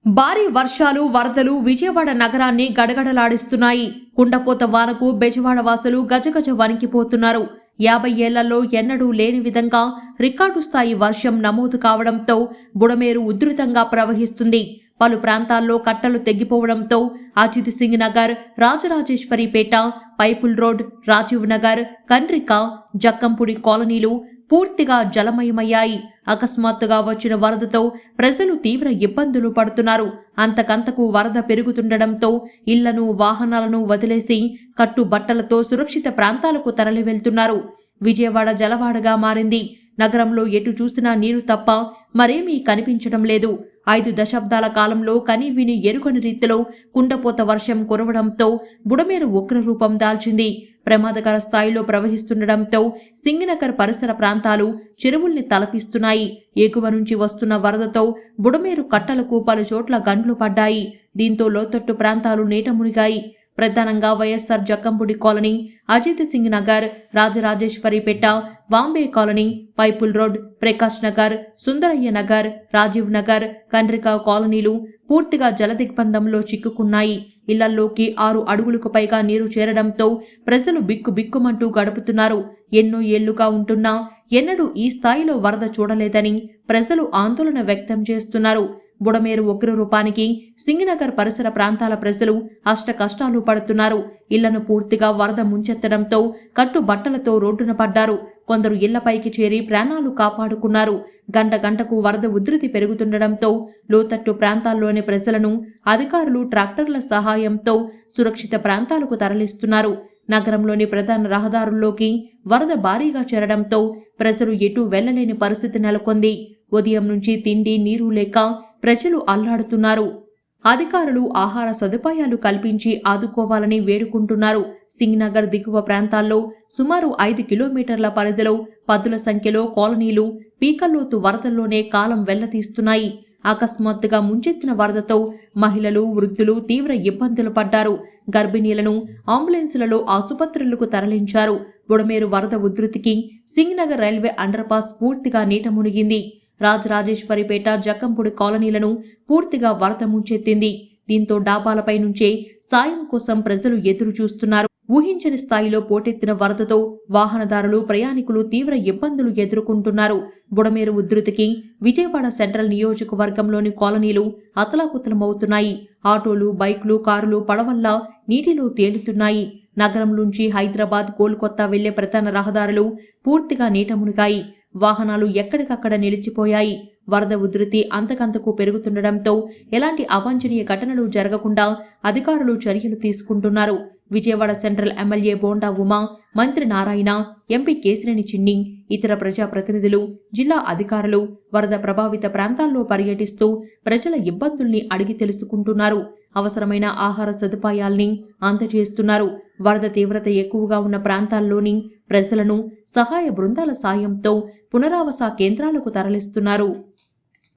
భారీ వర్షాలు వరదలు విజయవాడ నగరాన్ని గడగడలాడిస్తున్నాయి. కుండపోత వానకు బెజవాడ వాసులు గజగజ వణికిపోతున్నారు. 50 ఏళ్లలో ఎన్నడూ లేని విధంగా రికార్డు స్థాయి వర్షం నమోదు కావడంతో బుడమేరు ఉధృతంగా ప్రవహిస్తుంది. పలు ప్రాంతాల్లో కట్టలు తెగిపోవడంతో అజిత్ సింగ్ నగర్, రాజరాజేశ్వరిపేట, పైపుల్ రోడ్, రాజీవ్ నగర్, కండ్రిక, జక్కంపుడి కాలనీలు పూర్తిగా జలమయమయ్యాయి. అకస్మాత్తుగా వచ్చిన వరదతో ప్రజలు తీవ్ర ఇబ్బందులు పడుతున్నారు. అంతకంతకు వరద పెరుగుతుండటంతో ఇళ్లను, వాహనాలను వదిలేసి కట్టుబట్టలతో సురక్షిత ప్రాంతాలకు తరలి వెళ్తున్నారు. విజయవాడ జలవాడగా మారింది. నగరంలో ఎటు చూసినా నీరు తప్ప మరేమీ కనిపించడం లేదు. 5 దశాబ్దాల కాలంలో కనీవిని ఎరుగని రీతిలో కుండపోత వర్షం కురవడంతో బుడమేరు ఉగ్రరూపం దాల్చింది. ప్రమాదకర స్థాయిలో ప్రవహిస్తుండటంతో సింగనగర్ పరిసర ప్రాంతాలు చెరువుల్ని తలపిస్తున్నాయి. ఎగువ నుంచి వస్తున్న వరదతో బుడమేరు కట్టలకు పలుచోట్ల గండ్లు పడ్డాయి. దీంతో లోతట్టు ప్రాంతాలు నీట మునిగాయి. ప్రధానంగా YSR Jakkampudi colony, Ajit Singh Nagar, Rajarajeswaripeta, Vambay colony, పైపుల్ రోడ్, ప్రకాష్ నగర్, సుందరయ్య నగర్, రాజీవ్ నగర్, కండ్రిక కాలనీలు పూర్తిగా జలదిగ్బంధంలో చిక్కుకున్నాయి. ఇళ్లల్లోకి 6 అడుగులకు పైగా నీరు చేరడంతో ప్రజలు బిక్కుబిక్కుమంటూ గడుపుతున్నారు. ఎన్నో ఏళ్లుగా ఉంటున్నా ఎన్నడూ ఈ స్థాయిలో వరద చూడలేదని ప్రజలు ఆందోళన వ్యక్తం చేస్తున్నారు. బుడమేరు ఉగ్రరూపానికి సింగనగర్ పరిసర ప్రాంతాల ప్రజలు అష్టకష్టాలు పడుతున్నారు. ఇళ్లను పూర్తిగా వరద ముంచెత్తడంతో కట్టుబట్టలతో రోడ్డున పడ్డారు. కొందరు ఇళ్లపైకి చేరి ప్రాణాలు కాపాడుకున్నారు. గంటకు వరద ఉధృతి పెరుగుతుండటంతో లోతట్టు ప్రాంతాల్లోని ప్రజలను అధికారులు ట్రాక్టర్ల సహాయంతో సురక్షిత ప్రాంతాలకు తరలిస్తున్నారు. నగరంలోని ప్రధాన రహదారుల్లోకి వరద భారీగా చేరడంతో ప్రజలు ఎటూ వెళ్లలేని పరిస్థితి నెలకొంది. ఉదయం నుంచి తిండి, నీరు లేక ప్రజలు అల్లాడుతున్నారు. అధికారులు ఆహార సదుపాయాలు కల్పించి ఆదుకోవాలని వేడుకుంటున్నారు. సింగనగర్ దిగువ ప్రాంతాల్లో సుమారు 5 కిలోమీటర్ల పరిధిలో పదుల సంఖ్యలో కాలనీలు పీకల్లోతు వరదల్లోనే కాలం వెళ్లతీస్తున్నాయి. అకస్మాత్తుగా ముంచెత్తిన వరదతో మహిళలు, వృద్ధులు తీవ్ర ఇబ్బందులు పడ్డారు. గర్భిణీలను అంబులెన్సులలో ఆసుపత్రులకు తరలించారు. బుడమేరు వరద ఉధృతికి సింగనగర్ రైల్వే అండర్పాస్ పూర్తిగా నీట మునిగింది. రాజరాజేశ్వరిపేట, జక్కంపుడి కాలనీలను పూర్తిగా వరద ముంచెత్తింది. దీంతో డాబాలపై నుంచే సాయం కోసం ప్రజలు ఎదురు చూస్తున్నారు. ఊహించని స్థాయిలో పోటెత్తిన వరదతో వాహనదారులు, ప్రయాణికులు తీవ్ర ఇబ్బందులు ఎదుర్కొంటున్నారు. బుడమేరు ఉధృతికి విజయవాడ సెంట్రల్ నియోజకవర్గంలోని కాలనీలు అతలాకుతలమవుతున్నాయి. ఆటోలు, బైకులు, కారులు పడవల్లా నీటిలో తేలుతున్నాయి. నగరం నుంచి హైదరాబాద్, కోల్కతా వెళ్లే ప్రధాన రహదారులు పూర్తిగా నీట మునిగాయి. వాహనాలు ఎక్కడికక్కడ నిలిచిపోయాయి. వరద ఉధృతి అంతకంతకు పెరుగుతుండటంతో ఎలాంటి అవాంఛనీయ ఘటనలు జరగకుండా అధికారులు చర్యలు తీసుకుంటున్నారు. విజయవాడ సెంట్రల్ ఎమ్మెల్యే బోండా ఉమా, మంత్రి నారాయణ, ఎంపీ కేశినేని చిన్ని, ఇతర ప్రజాప్రతినిధులు, జిల్లా అధికారులు వరద ప్రభావిత ప్రాంతాల్లో పర్యటిస్తూ ప్రజల ఇబ్బందుల్ని అడిగి తెలుసుకుంటున్నారు. అవసరమైన ఆహార సదుపాయాల్ని అందజేస్తున్నారు. వరద తీవ్రత ఎక్కువగా ఉన్న ప్రాంతాల్లోని ప్రజలను సహాయ బృందాల సాయంతో పునరావాస కేంద్రాలకు తరలిస్తున్నారు.